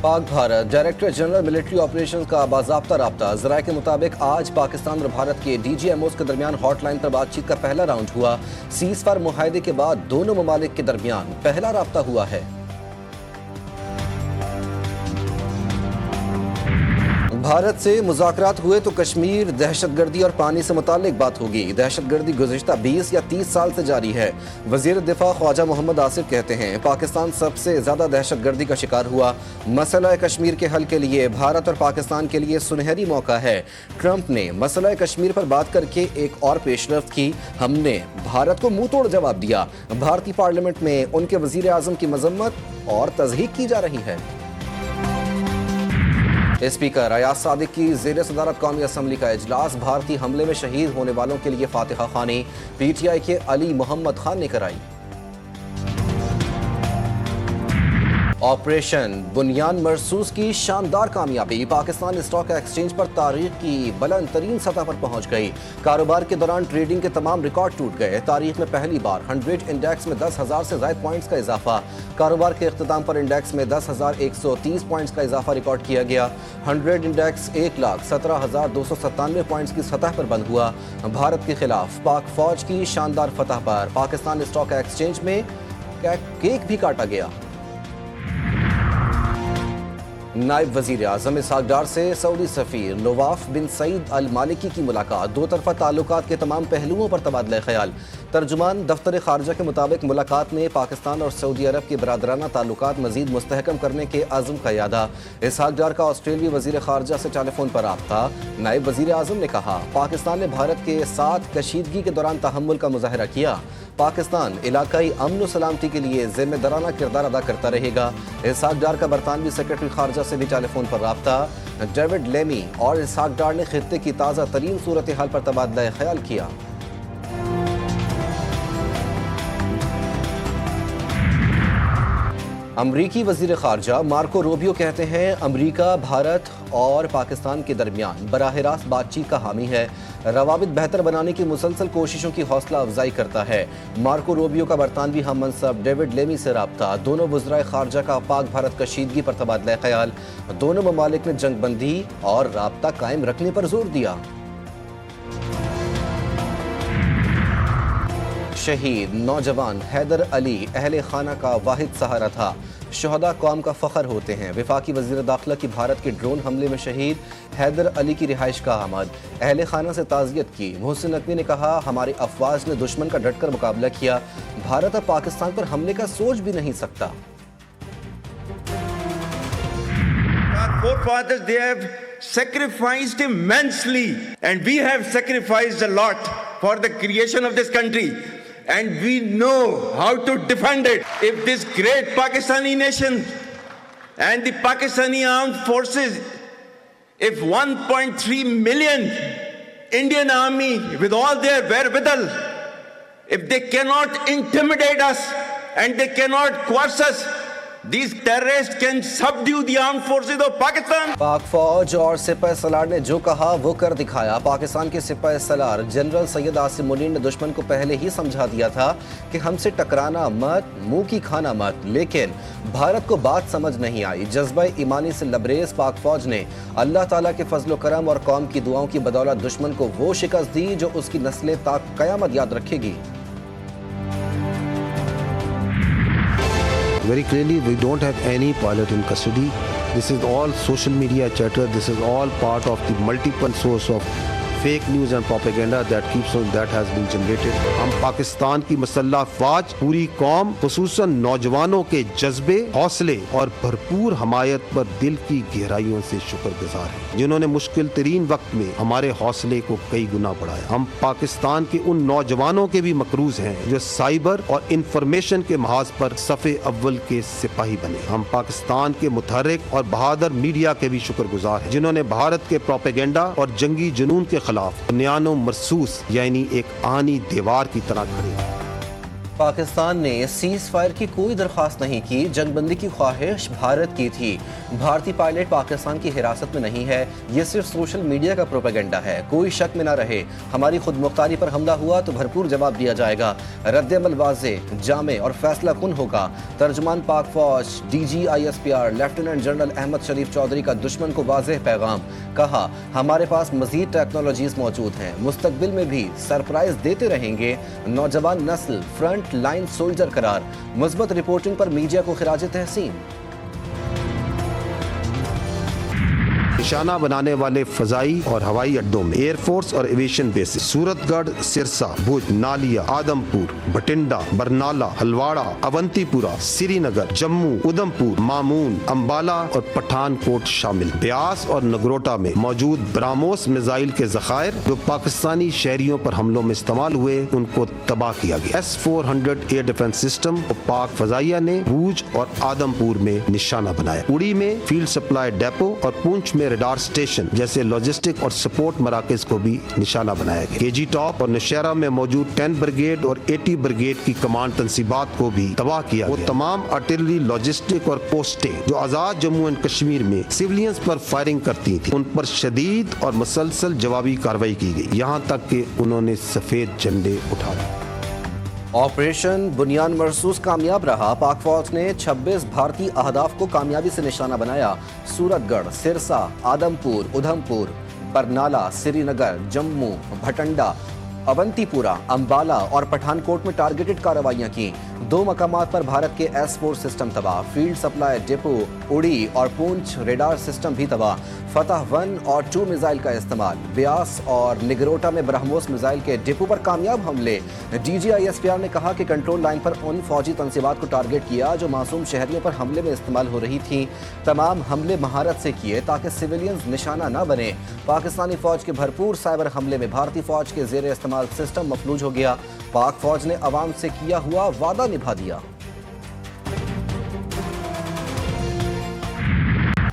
پاک Bharat director general military operation کا باضابطہ رابطہ ذرائع کے مطابق آج پاکستان اور بھارت کے ڈی جی ایم اوز کے درمیان ہاٹ لائن پر بات چیت کا پہلا راؤنڈ ہوا۔ سیز فائر معاہدے کے بعد دونوں ممالک کے درمیان پہلا رابطہ ہوا ہے۔ بھارت سے مذاکرات ہوئے تو کشمیر، دہشت گردی اور پانی سے متعلق بات ہوگی۔ دہشت گردی گزشتہ 20 یا 30 سال سے جاری ہے۔ وزیر دفاع خواجہ محمد آصف کہتے ہیں پاکستان سب سے زیادہ دہشت گردی کا شکار ہوا۔ مسئلہ کشمیر کے حل کے لیے بھارت اور پاکستان کے لیے سنہری موقع ہے۔ ٹرمپ نے مسئلہ کشمیر پر بات کر کے ایک اور پیش رفت کی۔ ہم نے بھارت کو منہ توڑ جواب دیا۔ بھارتی پارلیمنٹ میں ان کے وزیر اعظم کی مذمت اور تضحیق کی جا رہی ہے۔ اسپیکر ایاز صادق کی زیر صدارت قومی اسمبلی کا اجلاس۔ بھارتی حملے میں شہید ہونے والوں کے لیے فاتحہ خوانی پی ٹی آئی کے علی محمد خان نے کرائی۔ آپریشن بنیان مرصوص کی شاندار کامیابی۔ پاکستان اسٹاک ایکسچینج پر تاریخ کی بلند ترین سطح پر پہنچ گئی۔ کاروبار کے دوران ٹریڈنگ کے تمام ریکارڈ ٹوٹ گئے۔ تاریخ میں پہلی بار 100 انڈیکس میں 10,000 سے زائد پوائنٹس کا اضافہ۔ کاروبار کے اختتام پر انڈیکس میں 10,130 پوائنٹس کا اضافہ ریکارڈ کیا گیا۔ 100 انڈیکس 1,17,297 پوائنٹس کی سطح پر بند ہوا۔ بھارت کے خلاف پاک فوج کی شاندار فتح پر پاکستان اسٹاک ایکسچینج میں کیک بھی کاٹا گیا۔ نائب وزیر اعظم اسحاق ڈار سے سعودی سفیر نواف بن سعید المالکی کی ملاقات۔ دو طرفہ تعلقات کے تمام پہلوؤں پر تبادلہ خیال۔ ترجمان دفتر خارجہ کے مطابق ملاقات میں پاکستان اور سعودی عرب کے برادرانہ تعلقات مزید مستحکم کرنے کے عزم کا اعادہ۔ اسحاق ڈار کا آسٹریلوی وزیر خارجہ سے ٹیلی فون پر رابطہ۔ نائب وزیر اعظم نے کہا پاکستان نے بھارت کے ساتھ کشیدگی کے دوران تحمل کا مظاہرہ کیا۔ پاکستان علاقائی امن و سلامتی کے لیے ذمہ دارانہ کردار ادا کرتا رہے گا۔ اسحاق ڈار کا برطانوی سیکرٹری خارجہ سے بھی ٹیلی فون پر رابطہ۔ ڈیوڈ لیمی اور اسحاق ڈار نے خطے کی تازہ ترین صورتحال پر تبادلہ خیال کیا۔ امریکی وزیر خارجہ مارکو روبیو کہتے ہیں امریکہ بھارت اور پاکستان کے درمیان براہ راست بات چیت کا حامی ہے، روابط بہتر بنانے کی مسلسل کوششوں کی حوصلہ افزائی کرتا ہے۔ مارکو روبیو کا برطانوی ہم منصب ڈیوڈ لیمی سے رابطہ۔ دونوں وزرائے خارجہ کا پاک بھارت کشیدگی پر تبادلہ خیال۔ دونوں ممالک نے جنگ بندی اور رابطہ قائم رکھنے پر زور دیا۔ شہید نوجوان حیدر علی اہل خانہ کا واحد سہارا تھا۔ شہداء قوم کا فخر ہوتے ہیں۔ وفاقی وزیر داخلہ کی بھارت کے ڈرون حملے میں شہید حیدر علی کی رہائش کا آمد۔ اہل خانہ سے تعزیت کی۔ محسن نقوی نے کہا ہماری افواج نے دشمن کا ڈٹ کر مقابلہ کیا۔ بھارت اب پاکستان پر حملے کا سوچ بھی نہیں سکتا۔ Our forefathers, they have sacrificed immensely, and we have sacrificed a lot for the creation of this country. And we know how to defend it. If this great Pakistani nation and the Pakistani armed forces, if 1.3 million Indian army with all their wherewithal, if they cannot intimidate us and they cannot coerce us, these terrorists can subdue the armed forces of Pakistan. پاک فوج اور سپہ سالار نے جو کہا وہ کر دکھایا۔ پاکستان کے سپہ سالار جنرل سید عاصم منیر نے دشمن کو پہلے ہی سمجھا دیا تھا کہ ہم سے ٹکرانا مت، منہ کی کھانا مت، لیکن بھارت کو بات سمجھ نہیں آئی۔ جذبہ ایمانی سے لبریز پاک فوج نے اللہ تعالیٰ کے فضل و کرم اور قوم کی دعاؤں کی بدولت دشمن کو وہ شکست دی جو اس کی نسلیں تا قیامت یاد رکھے گی۔ Very clearly, we don't have any pilot in custody. This is all social media chatter. This is all part of the multiple source of fake news and propaganda that has been generated. ہم پاکستان کی مسلح افواج، پوری قوم، خصوصاً نوجوانوں کے جذبے، حوصلے اور بھرپور حمایت پر دل کی گہرائیوں سے شکر گزار ہیں، جنہوں نے مشکل ترین وقت میں ہمارے حوصلے کو کئی گنا بڑھایا۔ ہم پاکستان کے ان نوجوانوں کے بھی مقروض ہیں جو سائبر اور انفارمیشن کے محاذ پر صف اول کے سپاہی بنے۔ ہم پاکستان کے متحرک اور بہادر میڈیا کے بھی شکر گزار ہیں، جنہوں نے بھارت کے پروپیگنڈا اور جنگی جنون کے خلاف بنیان و مرصوص یعنی ایک آہنی دیوار کی طرح کھڑے۔ پاکستان نے سیز فائر کی کوئی درخواست نہیں کی، جنگ بندی کی خواہش بھارت کی تھی۔ بھارتی پائلٹ پاکستان کی حراست میں نہیں ہے، یہ صرف سوشل میڈیا کا پروپیگنڈا ہے، کوئی شک میں نہ رہے۔ ہماری خود مختاری پر حملہ ہوا تو بھرپور جواب دیا جائے گا، رد عمل واضح، جامع اور فیصلہ کن ہوگا۔ ترجمان پاک فوج DGISPR لیفٹیننٹ جنرل احمد شریف چودھری کا دشمن کو واضح پیغام، کہا ہمارے پاس مزید ٹیکنالوجیز موجود ہیں، مستقبل میں بھی سرپرائز دیتے رہیں گے۔ نوجوان نسل فرنٹ لائن سولجر قرار، مثبت رپورٹنگ پر میڈیا کو خراج تحسین۔ نشانہ بنانے والے فضائی اور ہوائی اڈوں میں ایئر فورس اور ایویشن بیسز سورت گڑھ، سرسا، بھوج، نالیا، آدم پور، بھٹنڈا، برنالہ، ہلواڑہ، اونتی پورہ، سری نگر، جموں، ادھم پور، مامون، امبالہ اور پٹھان کوٹ شامل۔ بیاس اور نگروٹا میں موجود براموس میزائل کے ذخائر جو پاکستانی شہریوں پر حملوں میں استعمال ہوئے ان کو تباہ کیا گیا۔ S-400 ایئر ڈیفنس سسٹم کو پاک فضائیہ نے بھوج اور آدم پور میں نشانہ بنایا۔ اڑی میں فیلڈ سپلائی ڈیپو اور پونچھ میں ریڈار سٹیشن جیسے لاجسٹک اور سپورٹ مراکز کو بھی نشانہ بنایا گیا۔ KG ٹاپ اور نوشہرہ میں موجود 10 بریگیڈ اور 80 بریگیڈ کی کمانڈ تنصیبات کو بھی تباہ کیا گیا۔ وہ تمام آرٹلری، لاجسٹک اور پوسٹیں جو آزاد جموں اینڈ کشمیر میں سیولینز پر فائرنگ کرتی تھیں ان پر شدید اور مسلسل جوابی کارروائی کی گئی، یہاں تک کہ انہوں نے سفید جھنڈے اٹھا دیے۔ آپریشن بنیان مرصوص کامیاب رہا، پاک فوج نے 26 بھارتی اہداف کو کامیابی سے نشانہ بنایا۔ سورت گڑھ، سرسا، آدم پور، ادھم پور، برنالہ، سری نگر، جموں، بھٹنڈا، اونتی پورہ، امبالہ اور پٹھان کوٹ میں ٹارگیٹڈ کارروائیاں کی۔ 2 مقامات پر بھارت کے S-4 سسٹم تباہ، فیلڈ سپلائی ڈپو، اڑی اور پونچھ ریڈار سسٹم بھی تباہ۔ فتح 1 اور 2 میزائل کا استعمال، بیاس اور نگروٹا میں برہموس میزائل کے ڈپو پر کامیاب حملے۔ DGISPR نے کہا کہ کنٹرول لائن پر ان فوجی تنصیبات کو ٹارگیٹ کیا جو معصوم شہریوں پر حملے میں استعمال ہو رہی تھیں، تمام حملے مہارت سے کیے تاکہ سویلینز نشانہ نہ بنے۔ پاکستانی فوج کے بھرپور سائبر حملے میں بھارتی فوج کے زیر استعمال سسٹم مفلوج ہو گیا، پاک فوج نے عوام سے کیا ہوا وعدہ نبھا دیا۔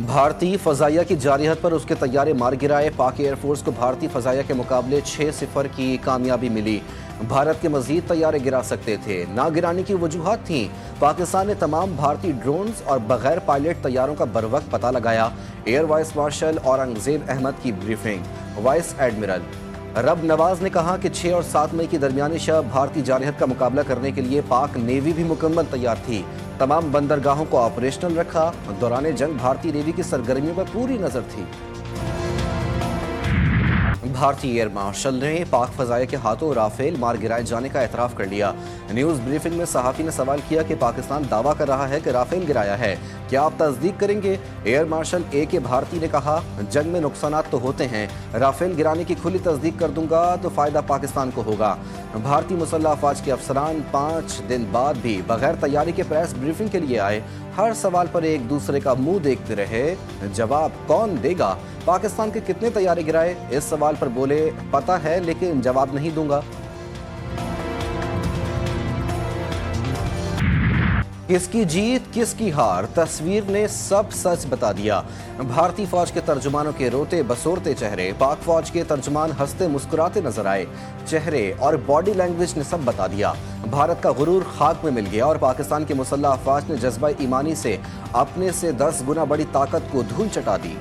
بھارتی فضائیہ کی جارحیت پر اس کے طیارے مار گرائے، پاک ایئر فورس کو بھارتی فضائیہ کے مقابلے 6-0 کی کامیابی ملی۔ بھارت کے مزید طیارے گرا سکتے تھے، نہ گرانے کی وجوہات تھیں۔ پاکستان نے تمام بھارتی ڈرونز اور بغیر پائلٹ طیاروں کا بروقت پتہ لگایا۔ Air vice marshal Aurangzeb Ahmed کی بریفنگ، وائس ایڈمرل رب نواز نے کہا کہ 6 اور 7 مئی کی درمیانی شب بھارتی جارحیت کا مقابلہ کرنے کے لیے پاک نیوی بھی مکمل تیار تھی، تمام بندرگاہوں کو آپریشنل رکھا۔ دوران جنگ بھارتی نیوی کی سرگرمیوں پر پوری نظر تھی۔ بھارتی ایئر مارشل نے پاک فضائیہ کے ہاتھوں رافیل مار گرائے جانے کا اعتراف کر لیا۔ نیوز بریفنگ میں صحافی نے سوال کیا کہ پاکستان دعویٰ کر رہا ہے کہ رافیل گرایا ہے، کیا آپ تصدیق کریں گے؟ ایئر مارشل AK بھارتی نے کہا جنگ میں نقصانات تو ہوتے ہیں، رافیل گرانے کی کھلی تصدیق کر دوں گا تو فائدہ پاکستان کو ہوگا۔ بھارتی مسلح افواج کے افسران 5 دن بعد بھی بغیر تیاری کے پریس بریفنگ کے لیے آئے، ہر سوال پر ایک دوسرے کا منہ دیکھتے رہے، جواب کون دے گا؟ پاکستان کے کتنے طیارے گرائے؟ اس سوال پر بولے پتہ ہے لیکن جواب نہیں دوں گا۔ کس کی جیت کس کی ہار، تصویر نے سب سچ بتا دیا۔ بھارتی فوج کے ترجمانوں کے روتے بسورتے چہرے، پاک فوج کے ترجمان ہنستے مسکراتے نظر آئے، چہرے اور باڈی لینگویج نے سب بتا دیا۔ بھارت کا غرور خاک میں مل گیا اور پاکستان کے مسلح افواج نے جذبہ ایمانی سے اپنے سے 10 گنا بڑی طاقت کو دھول چٹا دی۔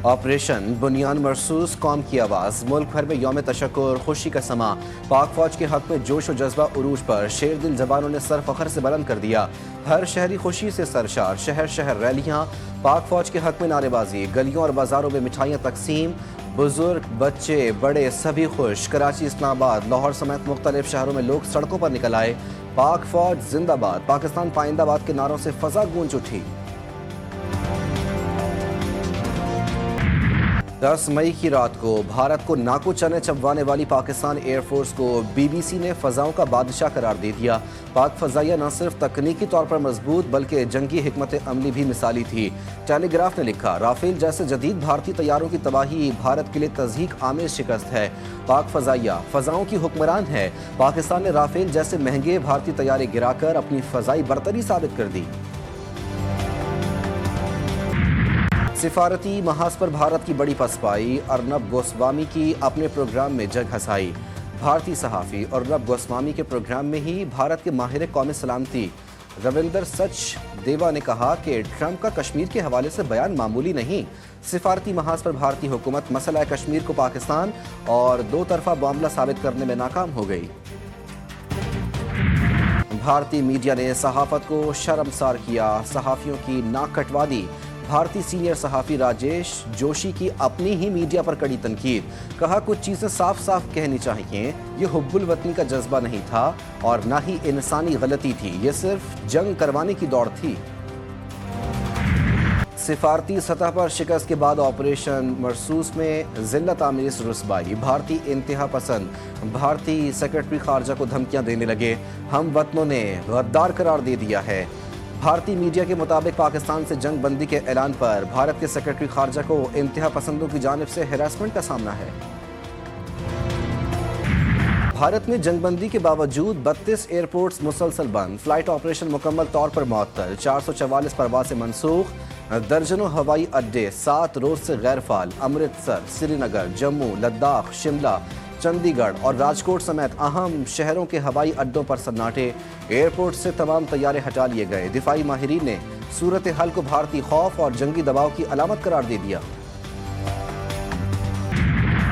آپریشن بنیان مرصوص، قوم کی آواز، ملک بھر میں یوم تشکر، خوشی کا سماں۔ پاک فوج کے حق میں جوش و جذبہ عروج پر، شیر دل جوانوں نے سر فخر سے بلند کر دیا، ہر شہری خوشی سے سرشار، شہر شہر ریلیاں، پاک فوج کے حق میں نعرے بازی، گلیوں اور بازاروں میں مٹھائیاں تقسیم، بزرگ بچے بڑے سبھی خوش۔ کراچی، اسلام آباد، لاہور سمیت مختلف شہروں میں لوگ سڑکوں پر نکل آئے، پاک فوج زندہ باد، پاکستان پائندہ باد کے نعروں سے فضا گونج اٹھی۔ 10 مئی کی رات کو بھارت کو ناکو چنے چبوانے والی پاکستان ایئر فورس کو BBC نے فضاؤں کا بادشاہ قرار دے دیا۔ پاک فضائیہ نہ صرف تکنیکی طور پر مضبوط بلکہ جنگی حکمت عملی بھی مثالی تھی۔ ٹیلی گراف نے لکھا، رافیل جیسے جدید بھارتی طیاروں کی تباہی بھارت کے لیے تضحیک آمیز شکست ہے۔ پاک فضائیہ فضاؤں کی حکمران ہے۔ پاکستان نے رافیل جیسے مہنگے بھارتی طیارے گرا کر اپنی فضائی برتری ثابت کر دی۔ سفارتی محاذ پر بھارت کی بڑی پسپائی، ارنب گوسوامی کی اپنے پروگرام میں جگ ہنسائی۔ بھارتی صحافی ارنب گوسوامی کے پروگرام میں ہی بھارت کے ماہر قومی سلامتی روندر سچ دیوا نے کہا کہ ٹرمپ کا کشمیر کے حوالے سے بیان معمولی نہیں، سفارتی محاذ پر بھارتی حکومت مسئلہ کشمیر کو پاکستان اور دو طرفہ معاملہ ثابت کرنے میں ناکام ہو گئی۔ بھارتی میڈیا نے صحافت کو شرمسار کیا، صحافیوں کی ناک کٹوا دی۔ بھارتی سینئر صحافی راجیش جوشی کی اپنی ہی میڈیا پر کڑی تنقید، کہا کچھ چیزیں صاف صاف کہنی چاہیے، یہ حب الوطنی کا جذبہ نہیں تھا اور نہ ہی انسانی غلطی تھی، یہ صرف جنگ کروانے کی دوڑ تھی۔ سفارتی سطح پر شکست کے بعد آپریشن مرسوس میں ذلت آمیز رسوائی، بھارتی انتہا پسند بھارتی سیکرٹری خارجہ کو دھمکیاں دینے لگے، ہم وطنوں نے غدار قرار دے دیا ہے۔ بھارتی میڈیا کے مطابق پاکستان سے جنگ بندی کے اعلان پر بھارت کے سیکرٹری خارجہ کو انتہا پسندوں کی جانب سے ہراسمنٹ کا سامنا ہے۔ بھارت میں جنگ بندی کے باوجود 32 ایئرپورٹس مسلسل بند، فلائٹ آپریشن مکمل طور پر معطل، 444 پروازیں منسوخ، درجنوں ہوائی اڈے 7 روز سے غیر فعال، امرتسر، سری نگر، جموں، لداخ، شملہ، چندی گڑھ اور راجکوٹ سمیت اہم شہروں کے ہوائی اڈوں پر سناٹے، ایئرپورٹ سے تمام طیارے ہٹا لیے گئے۔ دفاعی ماہرین نے صورتحال کو بھارتی خوف اور جنگی دباؤ کی علامت قرار دے دیا۔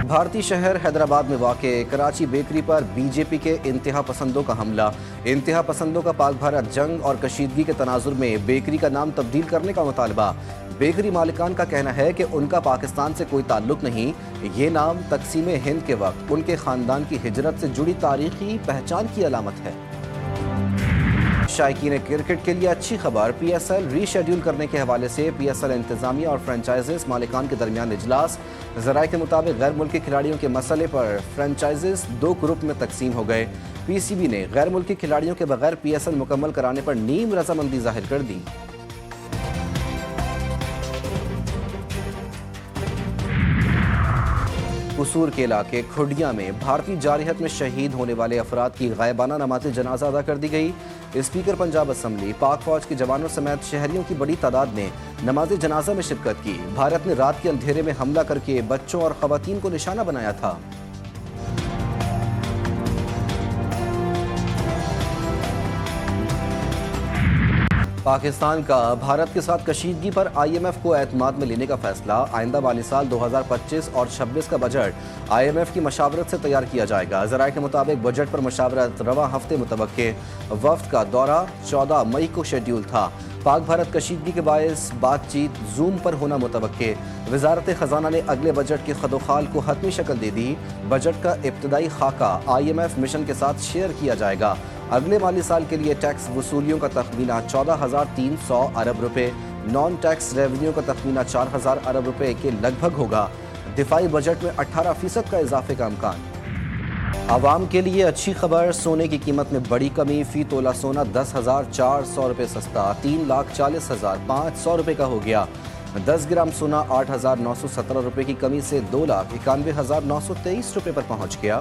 بھارتی شہر حیدرآباد میں واقع کراچی بیکری پر بی جے پی کے انتہا پسندوں کا حملہ، انتہا پسندوں کا پاک بھارت جنگ اور کشیدگی کے تناظر میں بیکری کا نام تبدیل کرنے کا مطالبہ۔ بیکری مالکان کا کہنا ہے کہ ان کا پاکستان سے کوئی تعلق نہیں، یہ نام تقسیم ہند کے وقت ان کے خاندان کی ہجرت سے جڑی تاریخی پہچان کی علامت ہے۔ شائقین کرکٹ کے لیے اچھی خبر، پی ایس ایل ری شیڈیول کرنے کے حوالے سے پی ایس ایل انتظامیہ اور فرنچائزز مالکان کے درمیان اجلاس، ذرائع کے مطابق غیر ملکی کھلاڑیوں کے مسئلے پر فرنچائزز 2 گروپ میں تقسیم ہو گئے۔ پی سی بی نے غیر ملکی کھلاڑیوں کے بغیر پی ایس ایل مکمل کرانے پر نیم رضامندی ظاہر کر دی۔ قصور کے علاقے کھڈیاں میں بھارتی جارحیت میں شہید ہونے والے افراد کی غائبانہ نماز جنازہ ادا کر دی گئی۔ اسپیکر پنجاب اسمبلی، پاک فوج کے جوانوں سمیت شہریوں کی بڑی تعداد نے نماز جنازہ میں شرکت کی۔ بھارت نے رات کے اندھیرے میں حملہ کر کے بچوں اور خواتین کو نشانہ بنایا تھا۔ پاکستان کا بھارت کے ساتھ کشیدگی پر آئی ایم ایف کو اعتماد میں لینے کا فیصلہ، آئندہ مالی سال 2025 اور 26 کا بجٹ آئی ایم ایف کی مشاورت سے تیار کیا جائے گا۔ ذرائع کے مطابق بجٹ پر مشاورت رواں ہفتے متوقع، وفد کا دورہ 14 مئی کو شیڈیول تھا۔ پاک بھارت کشیدگی کے باعث بات چیت زوم پر ہونا متوقع۔ وزارت خزانہ نے اگلے بجٹ کے خدوخال کو حتمی شکل دے دی۔ بجٹ کا ابتدائی خاکہ آئی ایم ایف مشن کے ساتھ شیئر کیا جائے گا۔ اگلے مالی سال کے لیے ٹیکس وصولیوں کا تخمینہ 14,300 ارب روپے، نان ٹیکس ریونیو کا تخمینہ 4,000 ارب روپے کے لگ بھگ ہوگا۔ دفاعی بجٹ میں 18% کا اضافے کا امکان۔ عوام کے لیے اچھی خبر، سونے کی قیمت میں بڑی کمی، فی تولہ سونا 10,400 روپے سستا، 3,40,500 روپے کا ہو گیا۔ 10 گرام سونا 8,917 روپے کی کمی سے 2,91,923 روپے پر پہنچ گیا۔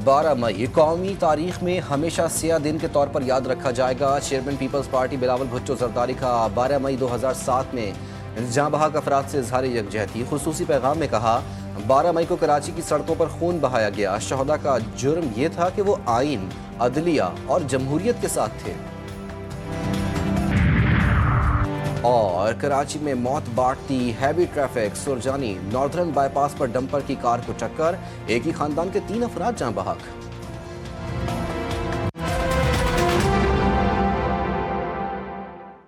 12 مئی قومی تاریخ میں ہمیشہ سیاہ دن کے طور پر یاد رکھا جائے گا۔ Chairman Peoples party Bilawal Bhutto Zardari کا 12 مئی 2007 میں جاں بحق افراد سے اظہار یکجہتی، خصوصی پیغام میں کہا 12 مئی کو کراچی کی سڑکوں پر خون بہایا گیا، شہداء کا جرم یہ تھا کہ وہ آئین، عدلیہ اور جمہوریت کے ساتھ تھے۔ اور کراچی میں موت بانٹتی heavy traffic, Surjani northern bypass پر ڈمپر کی کار کو ٹکر، ایک ہی خاندان کے 3 افراد جاں بحق۔